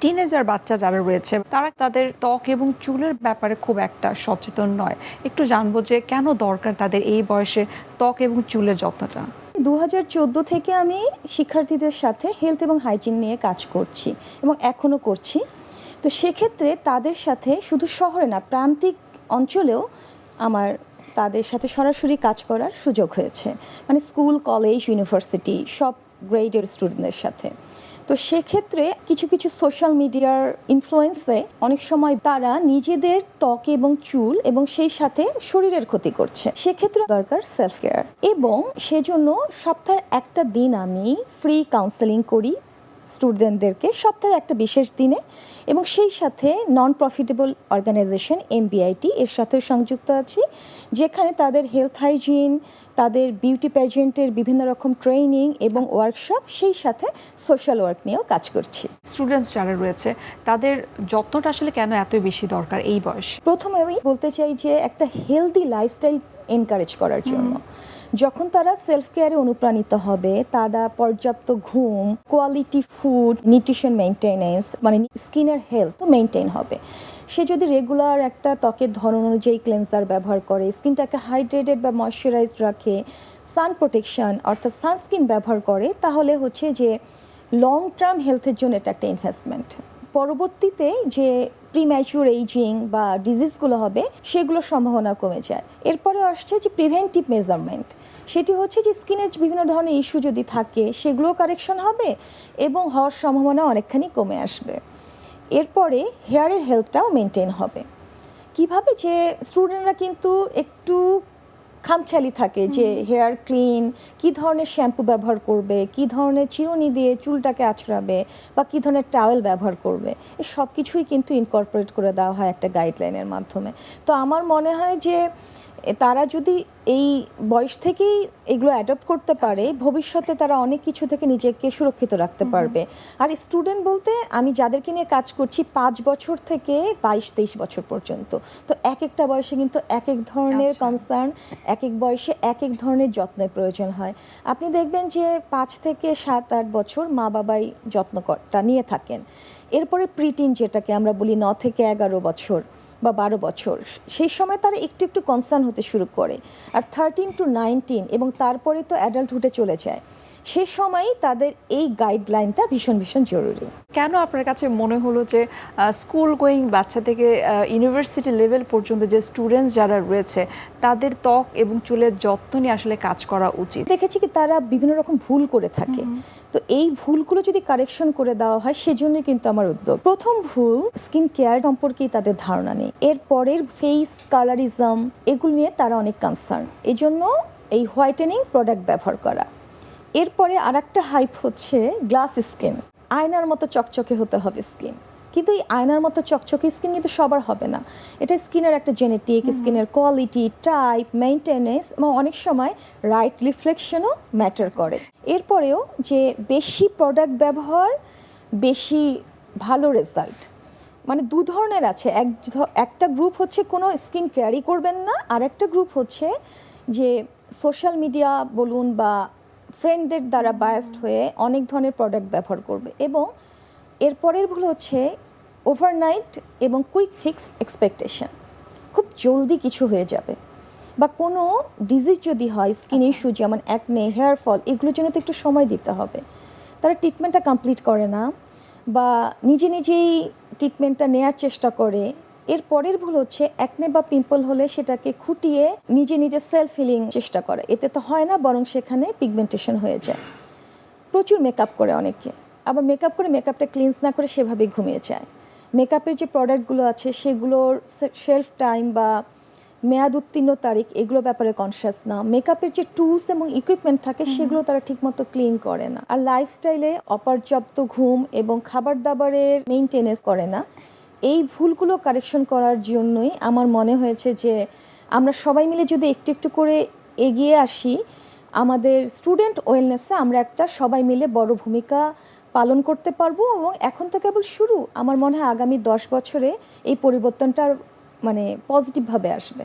Teenager বাচ্চা যারা রয়েছে তারা তাদের ত্বক এবং চুলের ব্যাপারে খুব একটা সচেতন নয়। একটু জানবো যে কেন দরকার তাদের এই বয়সে ত্বক এবং চুলের যত্নটা। 2014 থেকে আমি শিক্ষার্থীদের সাথে হেলথ এবং হাইজিন নিয়ে কাজ করছি এবং এখনও করছি। তো সেক্ষেত্রে তাদের সাথে শুধু শহরে না, প্রান্তিক অঞ্চলেও আমার তাদের সাথে সরাসরি কাজ করার সুযোগ হয়েছে, মানে স্কুল, কলেজ, ইউনিভার্সিটি সব গ্রেডের স্টুডেন্টদের সাথে। তো সেক্ষেত্রে কিছু কিছু সোশ্যাল মিডিয়ার ইনফ্লুয়েন্সে অনেক সময় তারা নিজেদের ত্বক এবং চুল এবং সেই সাথে শরীরের ক্ষতি করছে। সেক্ষেত্রে দরকার সেলফ কেয়ার, এবং সেজন্য সপ্তাহের একটা দিন আমি ফ্রি কাউন্সেলিং করি স্টুডেন্টদেরকে, সপ্তাহের একটা বিশেষ দিনে। এবং সেই সাথে নন প্রফিটেবল অর্গানাইজেশন MBIT এর সাথেও সংযুক্ত আছি, যেখানে তাদের হেলথ হাইজিন, তাদের বিউটি প্যাজেন্টের বিভিন্ন রকম ট্রেনিং এবং ওয়ার্কশপ, সেই সাথে সোশ্যাল ওয়ার্ক নিয়েও কাজ করছি। স্টুডেন্টস যারা রয়েছে তাদের যত্নটা আসলে কেন এত বেশি দরকার এই বয়সে? প্রথমে আমি বলতে চাই যে একটা হেলদি লাইফস্টাইল এনকারেজ করার জন্য যখন তারা সেলফ কেয়ারে অনুপ্রাণিত হবে, তারা পর্যাপ্ত ঘুম, কোয়ালিটি ফুড, নিউট্রিশন মেনটেনেন্স, মানে স্কিনের হেলথ মেনটেন হবে। সে যদি রেগুলার একটা ত্বকের ধরন অনুযায়ী ক্লেন্সার ব্যবহার করে, স্কিনটাকে হাইড্রেটেড বা ময়শ্চারাইজড রাখে, সান প্রোটেকশন অর্থাৎ সানস্ক্রিন ব্যবহার করে, তাহলে হচ্ছে যে লং টার্ম হেলথের জন্য এটা একটা ইনভেস্টমেন্ট। পরবর্তীতে যে প্রিম্যাচুর এইজিং বা ডিজিজগুলো হবে সেগুলোর সম্ভাবনা কমে যায়। এরপরে আসছে যে প্রিভেন্টিভ মেজারমেন্ট, সেটি হচ্ছে যে স্কিনের বিভিন্ন ধরনের ইস্যু যদি থাকে সেগুলোও কারেকশন হবে এবং হওয়ার সম্ভাবনা অনেকখানি কমে আসবে। এরপরে হেয়ারের হেলথটাও মেনটেন হবে। কিভাবে? যে স্টুডেন্টরা কিন্তু একটু খামখেয়ালি থাকে যে হেয়ার ক্লিন, কী ধরনের শ্যাম্পু ব্যবহার করবে, কী ধরনের চিরুনি দিয়ে চুলটাকে আঁচড়াবে, বা কী ধরনের টাওয়েল ব্যবহার করবে, এই সব কিছুই কিন্তু ইনকর্পোরেট করে দেওয়া হয় একটা গাইডলাইনের মাধ্যমে। তো আমার মনে হয় যে তারা যদি এই বয়স থেকেই এগুলো অ্যাডপ্ট করতে পারে, ভবিষ্যতে তারা অনেক কিছু থেকে নিজেকে সুরক্ষিত রাখতে পারবে। আর স্টুডেন্ট বলতে আমি যাদেরকে নিয়ে কাজ করছি 5 বছর থেকে 22-23 বছর পর্যন্ত। তো এক একটা বয়সে কিন্তু এক এক ধরনের কনসার্ন, এক এক বয়সে এক এক ধরনের যত্নের প্রয়োজন হয়। আপনি দেখবেন যে 5 থেকে 7-8 বছর মা বাবাই যত্নটা নিয়ে থাকেন। এরপরে প্রিটিন, যেটাকে আমরা বলি 9 থেকে 11 বছর বা 12 বছর, সেই সময় তারা একটু একটু কনসার্ন হতে শুরু করে। আর 13 to 19 এবং তারপরে তো অ্যাডাল্টহুডে চলে যায়, সে সময়ই তাদের এই গাইডলাইনটা ভীষণ ভীষণ জরুরি। কেন আপনার কাছে মনে হলো যে স্কুল গোয়িং বাচ্চা থেকে ইউনিভার্সিটি লেভেল পর্যন্ত যে স্টুডেন্টস যারা রয়েছে তাদের ত্বক এবং চুলের যত্ন নিয়ে আসলে কাজ করা উচিত? দেখেছি কি তারা বিভিন্ন রকম ভুল করে থাকে। তো এই ভুলগুলো যদি কারেকশন করে দেওয়া হয়, সেজন্যই কিন্তু আমার উদ্যোগ। প্রথম ভুল, স্কিন কেয়ার সম্পর্কেই তাদের ধারণা নেই। এরপরের ফেস কালারিজম, এগুলো নিয়ে তারা অনেক কনসার্ন, এই জন্য এই হোয়াইটেনিং প্রোডাক্ট ব্যবহার করা। এরপরে আরেকটা হাইপ হচ্ছে গ্লাস স্কিন, আয়নার মতো চকচকে হতে হবে স্কিন। কিন্তু এই আয়নার মতো চকচকে স্কিন কিন্তু সবার হবে না। এটা স্কিনের একটা জেনেটিক, স্কিনের কোয়ালিটি, টাইপ, মেইনটেনেন্স এবং অনেক সময় রাইট রিফ্লেকশনও ম্যাটার করে। এরপরেও যে বেশি প্রোডাক্ট ব্যবহার, বেশি ভালো রেজাল্ট, মানে দু ধরনের আছে। একটা গ্রুপ হচ্ছে কোনো স্কিন কেয়ারই করবেন না, আর একটা গ্রুপ হচ্ছে যে সোশ্যাল মিডিয়া বলুন বা ফ্রেন্ডদের দ্বারা বায়াসড হয়ে অনেক ধরনের প্রোডাক্ট ব্যবহার করবে। এবং এরপরের ভুল হচ্ছে ওভারনাইট এবং কুইক ফিক্স এক্সপেকটেশন, খুব জলদি কিছু হয়ে যাবে। বা কোনো ডিজিজ যদি হয়, স্কিন ইস্যু যেমন অ্যাকনে, হেয়ার ফল, এগুলোর জন্য তো একটু সময় দিতে হবে। তারা ট্রিটমেন্টটা কমপ্লিট করে না বা নিজে নিজেই ট্রিটমেন্টটা নেওয়ার চেষ্টা করে। এর পরের ভুল হচ্ছে অ্যাকনে বা পিম্পল হলে সেটাকে খুঁটিয়ে নিজে নিজে সেলফ হিলিং চেষ্টা করে, এতে তো হয় না, বরং সেখানে পিগমেন্টেশন হয়ে যায়। প্রচুর মেকআপ করে অনেকে, আবার মেকআপ করে মেকআপটা ক্লিনস না করে সেভাবে ঘুমিয়ে যায়। মেকআপের যে প্রোডাক্টগুলো আছে সেগুলোর শেলফ টাইম বা মেয়াদ উত্তীর্ণ তারিখ, এগুলো ব্যাপারে কনসিয়াস না। মেকআপের যে টুলস এবং ইকুইপমেন্ট থাকে সেগুলো তারা ঠিকমতো ক্লিন করে না। আর লাইফস্টাইলে অপর্যাপ্ত ঘুম এবং খাবার দাবারের মেইনটেনেন্স করে না। এই ভুলগুলো কারেকশন করার জন্যই আমার মনে হয়েছে যে আমরা সবাই মিলে যদি একটু একটু করে এগিয়ে আসি, আমাদের স্টুডেন্ট ওয়েলনেসে আমরা একটা সবাই মিলে বড় ভূমিকা পালন করতে পারবো। এবং এখন তো কেবল শুরু, আমার মনে হয় আগামী 10 বছরে এই পরিবর্তনটা মানে পজিটিভভাবে আসবে।